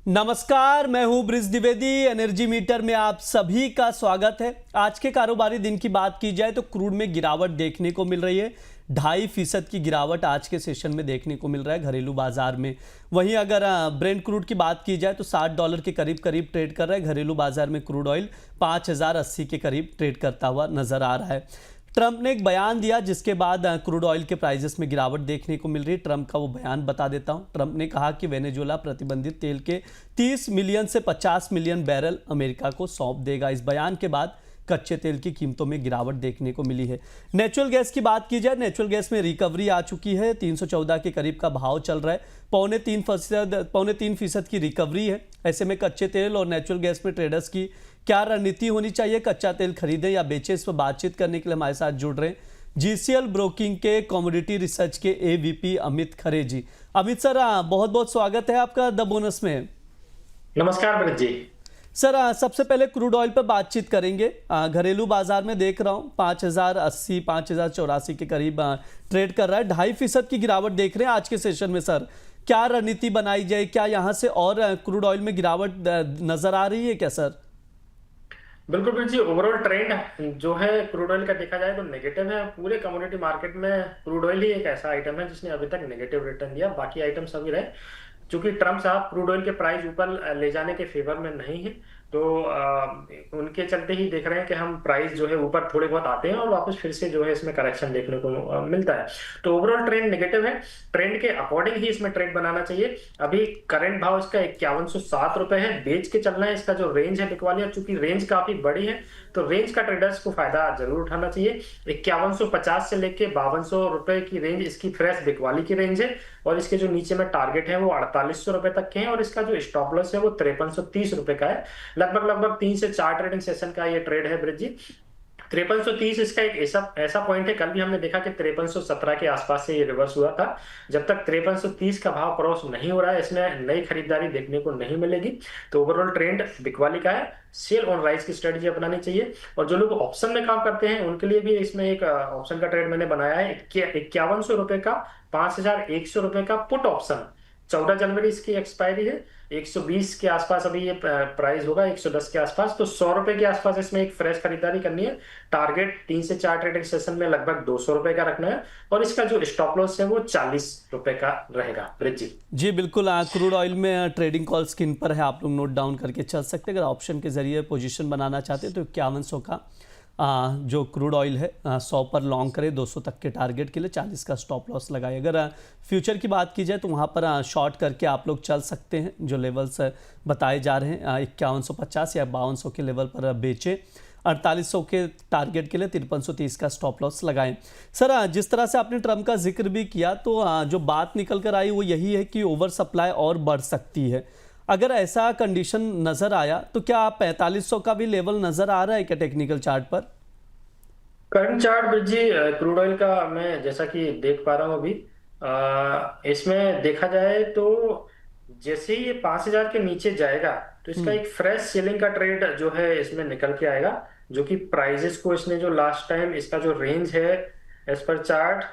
नमस्कार, मैं हूं ब्रिज द्विवेदी। एनर्जी मीटर में आप सभी का स्वागत है। आज के कारोबारी दिन की बात की जाए तो क्रूड में गिरावट देखने को मिल रही है। 2.5% की गिरावट आज के सेशन में देखने को मिल रहा है घरेलू बाजार में। वहीं अगर ब्रेंट क्रूड की बात की जाए तो $60 के करीब करीब ट्रेड कर रहा है। घरेलू बाजार में क्रूड ऑयल 5080 के करीब ट्रेड करता हुआ नजर आ रहा है। ट्रंप ने एक बयान दिया जिसके बाद क्रूड ऑयल के प्राइसेस में गिरावट देखने को मिल रही है। ट्रंप का वो बयान बता देता हूं। ट्रंप ने कहा कि वेनेजुएला प्रतिबंधित तेल के 30 मिलियन से 50 मिलियन बैरल अमेरिका को सौंप देगा। इस बयान के बाद कच्चे तेल की कीमतों में गिरावट देखने को मिली है। नेचुरल गैस की बात की जाए, नेचुरल गैस में रिकवरी आ चुकी है। 314 के करीब का भाव चल रहा है। 3.25% की रिकवरी है। ऐसे में कच्चे तेल और नेचुरल गैस में ट्रेडर्स की क्या रणनीति होनी चाहिए, कच्चा तेल खरीदें या बेचें, इस पर बातचीत करने के लिए हमारे साथ जुड़ रहे हैं जीसीएल ब्रोकिंग के कमोडिटी रिसर्च के एवीपी अमित खरे जी। अमित सर, बहुत बहुत स्वागत है आपका द बोनस में। नमस्कार ब्रिज जी। सर, सबसे पहले क्रूड ऑयल पर बातचीत करेंगे। घरेलू बाजार में देख रहा हूँ 5080 5084 के करीब ट्रेड कर रहा है। 2.5% की गिरावट देख रहे हैं आज के सेशन में। सर, क्या रणनीति बनाई जाए? क्या यहाँ से और क्रूड ऑयल में गिरावट नजर आ रही है क्या सर? बिल्कुल ब्रिज जी, ओवरऑल ट्रेंड जो है क्रूड ऑयल का देखा जाए तो नेगेटिव है। पूरे कमोडिटी मार्केट में क्रूड ऑयल ही एक ऐसा आइटम है जिसने अभी तक नेगेटिव रिटर्न दिया। बाकी आइटम सभी रहे। चूंकि ट्रम्प साहब क्रूड ऑयल के प्राइस ऊपर ले जाने के फेवर में नहीं है, तो उनके चलते ही देख रहे हैं कि हम प्राइस जो है ऊपर थोड़े बहुत आते हैं और वापस फिर से जो है इसमें करेक्शन देखने को मिलता है। तो ओवरऑल ट्रेंड नेगेटिव है। ट्रेंड के अकॉर्डिंग ही इसमें ट्रेड बनाना चाहिए। अभी करंट भाव इसका 5107 रुपए है। बेच के चलना है। इसका जो रेंज है बिकवालिया, चूंकि रेंज काफी बड़ी है तो रेंज का ट्रेडर्स को फायदा जरूर उठाना चाहिए। 5150 से लेके 5200 रुपए की रेंज इसकी फ्रेश बिकवाली की रेंज है और इसके जो नीचे में टारगेट है वो 4800 रुपए तक के हैं और इसका जो स्टॉप लॉस है वो 5330 रुपए का है। लगभग 3 से 4 ट्रेडिंग सेशन का ये ट्रेड है ब्रिज जी। 5330 इसका एक ऐसा पॉइंट है। कल भी हमने देखा कि 5317 के आसपास से ये रिवर्स हुआ था। जब तक 5330 का भाव क्रॉस नहीं हो रहा है इसमें नई खरीदारी देखने को नहीं मिलेगी। तो ओवरऑल ट्रेंड बिकवाली का है। सेल ऑन राइज की स्ट्रेटजी अपनानी चाहिए। और जो लोग ऑप्शन में काम करते हैं उनके लिए भी इसमें एक ऑप्शन का ट्रेड मैंने बनाया है। 5100 रुपए का 5100 रुपए का पुट ऑप्शन। 14 जनवरी इसकी एक्सपायरी है। 120 के आसपास अभी ये प्राइस होगा, 110 के आसपास। तो 100 रुपए के आसपास इसमें एक फ्रेश खरीदारी करनी है। टारगेट 3 से 4 ट्रेडिंग सेशन में लगभग 200 रुपए का रखना है और इसका जो स्टॉप लॉस है वो 40 रुपए का रहेगा ब्रिज जी। जी बिल्कुल। क्रूड ऑयल में ट्रेडिंग कॉल स्क्रीन पर है, आप लोग नोट डाउन करके चल सकते हैं। अगर ऑप्शन के जरिए पोजीशन बनाना चाहते हैं तो 5100 का जो क्रूड ऑयल है 100 पर लॉन्ग करे, 200 तक के टारगेट के लिए 40 का स्टॉप लॉस लगाए। अगर फ्यूचर की बात की जाए तो वहाँ पर शॉर्ट करके आप लोग चल सकते हैं। जो लेवल्स बताए जा रहे हैं 5150 या 5200 के लेवल पर बेचें। 4800 के टारगेट के लिए 5330 का स्टॉप लॉस लगाएं। सर, जिस तरह से आपने ट्रम्प का जिक्र भी किया तो जो बात निकल कर आई वो यही है कि ओवर सप्लाई और बढ़ सकती है। अगर ऐसा कंडीशन नजर आया तो क्या 4500 का भी लेवल नजर आ रहा है क्या टेक्निकल चार्ट पर? करंट चार्ट ब्रिज जी क्रूड ऑयल का मैं जैसा कि देख पा रहा हूँ अभी, इसमें देखा जाए तो जैसे ही ये 5000 के नीचे जाएगा तो इसका एक फ्रेश सेलिंग का ट्रेड जो है इसमें निकल के आएगा। जो कि प्राइजेस को इसने जो लास्ट टाइम इसका जो रेंज है एज पर चार्ट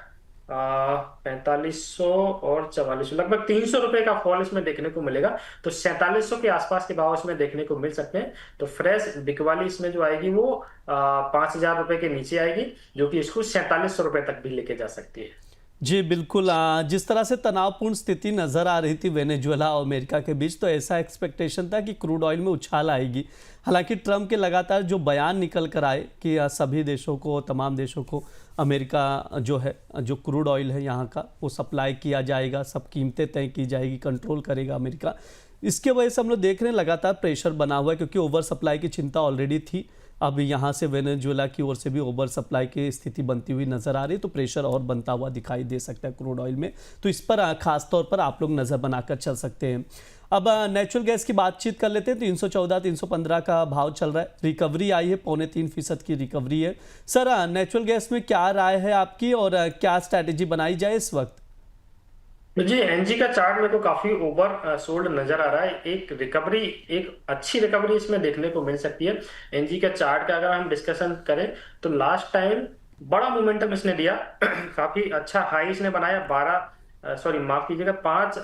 4500 और 4400, लगभग 300 रुपए का फॉल इसमें देखने को मिलेगा। तो 4700 के आसपास के भाव इसमें देखने को मिल सकते हैं। तो फ्रेश बिकवाली इसमें जो आएगी वो 5000 रुपए के नीचे आएगी, जो कि इसको 4700 रुपए तक भी लेके जा सकती है। जी बिल्कुल। जिस तरह से तनावपूर्ण स्थिति नज़र आ रही थी वेनेजुएला और अमेरिका के बीच, तो ऐसा एक्सपेक्टेशन था कि क्रूड ऑयल में उछाल आएगी। हालांकि ट्रम्प के लगातार जो बयान निकल कर आए कि सभी देशों को, तमाम देशों को अमेरिका जो है, जो क्रूड ऑयल है यहाँ का वो सप्लाई किया जाएगा, सब कीमतें तय की जाएगी, कंट्रोल करेगा अमेरिका। इसके वजह से हम लोग देख रहे हैं लगातार प्रेशर बना हुआ है क्योंकि ओवर सप्लाई की चिंता ऑलरेडी थी। अब यहाँ से वेनेजुएला की ओर से भी ओवर सप्लाई की स्थिति बनती हुई नजर आ रही है, तो प्रेशर और बनता हुआ दिखाई दे सकता है क्रूड ऑयल में। तो इस पर खास तौर पर आप लोग नज़र बनाकर चल सकते हैं। अब नेचुरल गैस की बातचीत कर लेते हैं। 314 315 का भाव चल रहा है। रिकवरी आई है, 3.25% की रिकवरी है। सर, नेचुरल गैस में क्या राय है आपकी और क्या स्ट्रैटेजी बनाई जाए इस वक्त? जी, एनजी का चार्ट मेरे को काफी ओवर सोल्ड नजर आ रहा है। एक रिकवरी, एक अच्छी रिकवरी इसमें देखने को मिल सकती है। एनजी का चार्ट का अगर हम डिस्कशन करें तो लास्ट टाइम बड़ा मोमेंटम इसने दिया काफी अच्छा हाई इसने बनाया सॉरी माफ कीजिएगा, 5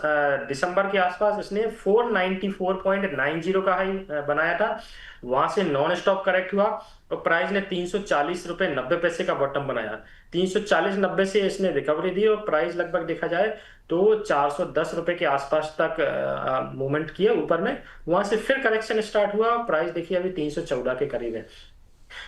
दिसंबर के आसपास इसने 494.90 का हाई बनाया था। वहां से नॉन स्टॉप करेक्ट हुआ और प्राइस ने 340 रुपये 90 पैसे का बॉटम बनाया। 340.90 से इसने रिकवरी दी और प्राइस लगभग देखा जाए तो 410 रुपये के आसपास तक मूवमेंट किया ऊपर में। वहां से फिर करेक्शन स्टार्ट हुआ, प्राइस देखिए अभी 314 के करीब है।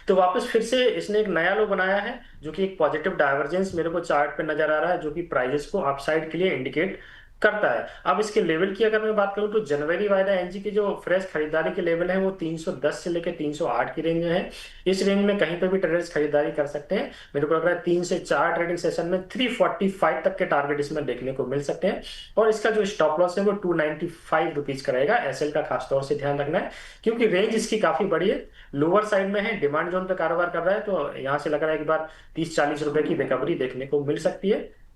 तो वापस फिर से इसने एक नया लो बनाया है, जो कि एक पॉजिटिव डाइवर्जेंस मेरे को चार्ट पे नजर आ रहा है, जो कि प्राइजेस को अपसाइड के लिए इंडिकेट करता है। अब इसके लेवल की अगर मैं बात करूं तो जनवरी वायदा एनजी की जो फ्रेश खरीदारी के लेवल है वो 310 से लेकर 308 की रेंज में है। इस रेंज में कहीं पे भी ट्रेडर्स खरीदारी कर सकते हैं। मेरे को लग रहा है 3 से 4 ट्रेडिंग सेशन में 345 तक के टारगेट इसमें देखने को मिल सकते हैं। और इसका जो स्टॉप लॉस है वो 295 रुपीज का रहेगा। एसएल का खासतौर से ध्यान रखना है, क्योंकि रेंज इसकी काफी बड़ी है, लोअर साइड में है, डिमांड जोन पे कारोबार कर रहा है। तो यहाँ से लग रहा है एक बार 30-40 रुपए की रिकवरी देखने को मिल सकती है।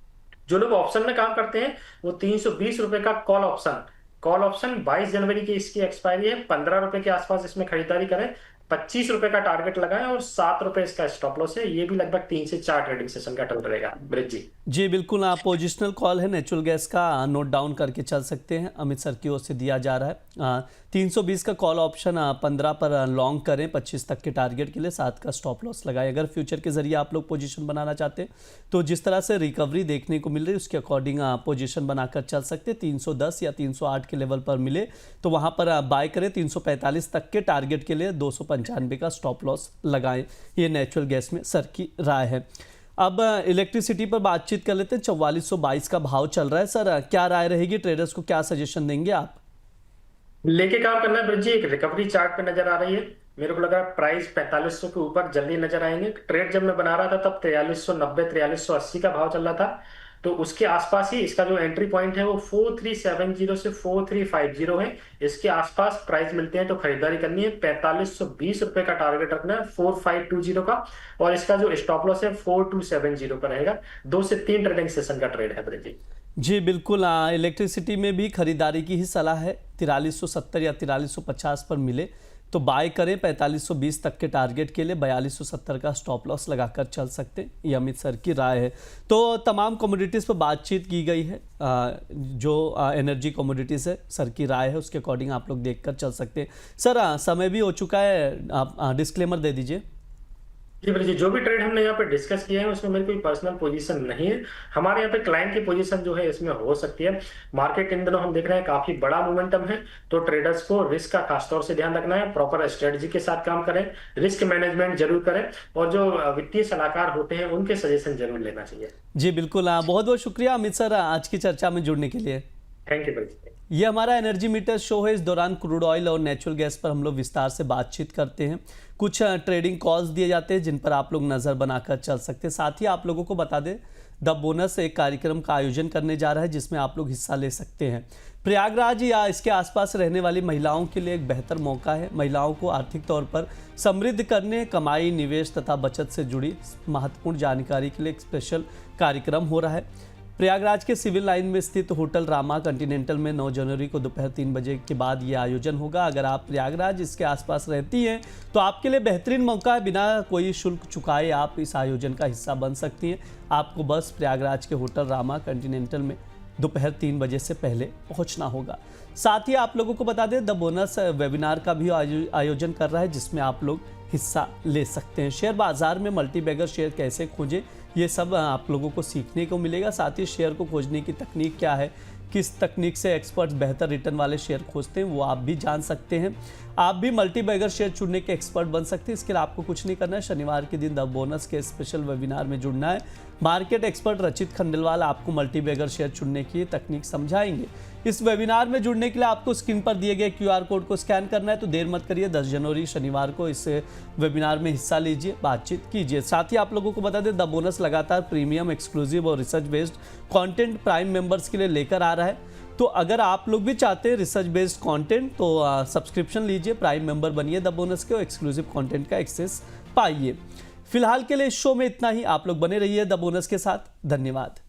जो लोग ऑप्शन में काम करते हैं वो 320 रुपए का कॉल ऑप्शन 22 जनवरी की इसकी एक्सपायरी है। 15 रुपए के आसपास इसमें खरीदारी करें, 25 रुपए का टारगेट लगाएं और 7 रुपए इसका स्टॉप लॉस है। ये भी लगभग 3 से 4 ट्रेडिंग सेशन का टर्म रहेगा। ब्रिज जी बिल्कुल, आप पोजिशनल कॉल है नेचुरल गैस का, नोट डाउन करके चल सकते हैं। अमित सर की ओर से दिया जा रहा है 320 का कॉल ऑप्शन 15 पर लॉन्ग करें 25 तक के टारगेट के लिए, 7 का स्टॉप लॉस लगाए। अगर फ्यूचर के जरिए आप लोग पोजीशन बनाना चाहते हैं तो जिस तरह से रिकवरी देखने को मिल रही है उसके अकॉर्डिंग पोजीशन बनाकर चल सकते हैं। 310 या 308 के लेवल पर मिले तो वहाँ पर बाय करें। 345 तक के टारगेट के लिए 295 का स्टॉप लॉस लगाएं। ये नेचुरल गैस में सर की राय है। अब इलेक्ट्रिसिटी पर बातचीत कर लेते हैं। 4422 का भाव चल रहा है। सर क्या राय रहेगी, ट्रेडर्स को क्या सजेशन देंगे आप? लेके काम करना है ब्रिज जी। एक रिकवरी चार्ट पे नजर आ रही है, मेरे को लगा प्राइस 4500 के ऊपर जल्दी नजर आएंगे। ट्रेड जब मैं बना रहा था तब 4390 4380 का भाव चल रहा था, तो उसके आसपास ही इसका जो एंट्री पॉइंट है वो 4370 से 4350 है। इसके आसपास प्राइस मिलते हैं तो खरीदारी करनी है। 4520 रुपए का टारगेट रखना है 4520 का, और इसका जो स्टॉप लॉस है 4270 का रहेगा। 2 से 3 ट्रेडिंग सेशन का ट्रेड है ब्रिज जी। जी बिल्कुल, इलेक्ट्रिसिटी में भी खरीदारी की ही सलाह है। 4370 या 4350 पर मिले तो बाय करें। 4520 तक के टारगेट के लिए 4270 का स्टॉप लॉस लगाकर चल सकते हैं। ये अमित सर की राय है। तो तमाम कमोडिटीज़ पर बातचीत की गई है। जो एनर्जी कमोडिटीज़ है सर की राय है, उसके अकॉर्डिंग आप लोग देखकर चल सकते हैं। सर समय भी हो चुका है, आप डिस्क्लेमर दे दीजिए। जी ब्रिज जी, जो भी ट्रेड हमने यहाँ पे डिस्कस किए हैं उसमें मेरी कोई पर्सनल पोजीशन नहीं है। हमारे यहाँ पे क्लाइंट की पोजीशन जो है इसमें हो सकती है। मार्केट इन दिनों हम देख रहे हैं काफी बड़ा मोमेंटम है, तो ट्रेडर्स को रिस्क का खासतौर से ध्यान रखना है। प्रॉपर स्ट्रेटजी के साथ काम करें, रिस्क मैनेजमेंट जरूर करें, और जो वित्तीय सलाहकार होते हैं उनके सजेशन जरूर लेना चाहिए। जी बिल्कुल, बहुत बहुत शुक्रिया अमित सर आज की चर्चा में जुड़ने के लिए। Thank you bridge. ये हमारा एनर्जी मीटर शो है। इस दौरान क्रूड ऑयल और नेचुरल गैस पर हम लोग विस्तार से बातचीत करते हैं। कुछ ट्रेडिंग कॉल्स दिए जाते हैं जिन पर आप लोग नज़र बनाकर चल सकते हैं। साथ ही आप लोगों को बता दें द बोनस एक कार्यक्रम का आयोजन करने जा रहा है जिसमें आप लोग हिस्सा ले सकते हैं। प्रयागराज या इसके आसपास रहने वाली महिलाओं के लिए एक बेहतर मौका है। महिलाओं को आर्थिक तौर पर समृद्ध करने, कमाई, निवेश तथा बचत से जुड़ी महत्वपूर्ण जानकारी के लिए एक स्पेशल कार्यक्रम हो रहा है। प्रयागराज के सिविल लाइन में स्थित होटल रामा कॉन्टिनेंटल में 9 जनवरी को दोपहर 3 बजे के बाद ये आयोजन होगा। अगर आप प्रयागराज इसके आसपास रहती हैं तो आपके लिए बेहतरीन मौका है। बिना कोई शुल्क चुकाए आप इस आयोजन का हिस्सा बन सकती हैं। आपको बस प्रयागराज के होटल रामा कॉन्टिनेंटल में दोपहर 3 बजे से पहले पहुंचना होगा। साथ ही आप लोगों को बता दें द बोनस वेबिनार का भी आयोजन कर रहा है जिसमें आप लोग हिस्सा ले सकते हैं। शेयर बाजार में मल्टी बैगर शेयर कैसे खोजें, ये सब आप लोगों को सीखने को मिलेगा। साथ ही शेयर को खोजने की तकनीक क्या है, किस तकनीक से एक्सपर्ट्स बेहतर रिटर्न वाले शेयर खोजते हैं, वो आप भी जान सकते हैं। आप भी मल्टी बैगर शेयर चुनने के एक्सपर्ट बन सकते हैं। इसके लिए आपको कुछ नहीं करना है, शनिवार के दिन द बोनस के स्पेशल वेबिनार में जुड़ना है। मार्केट एक्सपर्ट रचित खंडेलवाल आपको मल्टी बैगर शेयर चुनने की तकनीक समझाएंगे। इस वेबिनार में जुड़ने के लिए आपको स्क्रीन पर दिए गए QR कोड को स्कैन करना है। तो देर मत करिए, 10 जनवरी शनिवार को इस वेबिनार में हिस्सा लीजिए, बातचीत कीजिए। साथ ही आप लोगों को बता दें द बोनस लगातार प्रीमियम, एक्सक्लूसिव और research based content prime members के लिए लेकर आ रहा है। तो अगर आप लोग भी चाहते हैं रिसर्च बेस्ड कंटेंट तो सब्सक्रिप्शन लीजिए, प्राइम मेंबर बनिए द बोनस के, और एक्सक्लूसिव कंटेंट का एक्सेस पाइए। फिलहाल के लिए इस शो में इतना ही। आप लोग बने रहिए द बोनस के साथ। धन्यवाद।